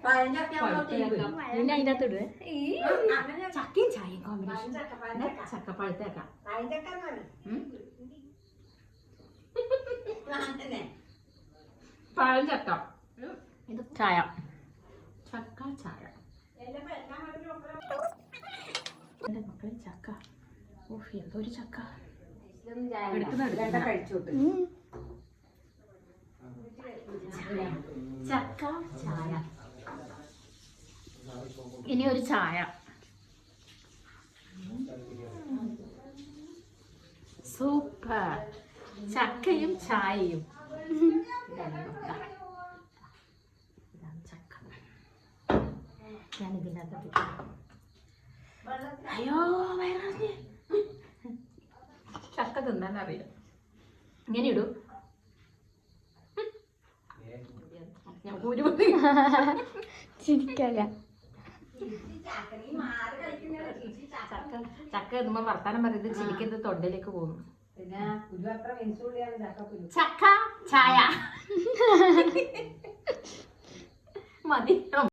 പിന്നെ അതിൻ്റെ അകത്ത് ഇടുവേ ചക്കയും ചായയും കോമ്പിനേഷൻ ചക്ക പഴുത്തേക്കാം പഴം ചക്ക ഇത് ചായ ചക്ക ചായ എൻ്റെ മക്കളെ ചക്ക ഓഫ് എന്തൊരു ചക്ക കഴിച്ചോട്ട് ചക്ക ചായ ഇനി ഒരു ചായ സൂപ്പർ ചക്കയും ചായയും ഇതാണ് ചക്ക ഞാനിതിനകത്ത് അയ്യോ വയറിഞ്ഞ് ചക്ക തിന്നാൻ അറിയാം ഇങ്ങനെ ഇടൂ ചിരിക്കല്ല ചക്ക എന്നുമ്പോ വർത്താനം പറയുന്നത് ചിരിക്കുന്നത് തൊണ്ടയിലേക്ക് പോകുന്നു ചക്ക ചായ മതി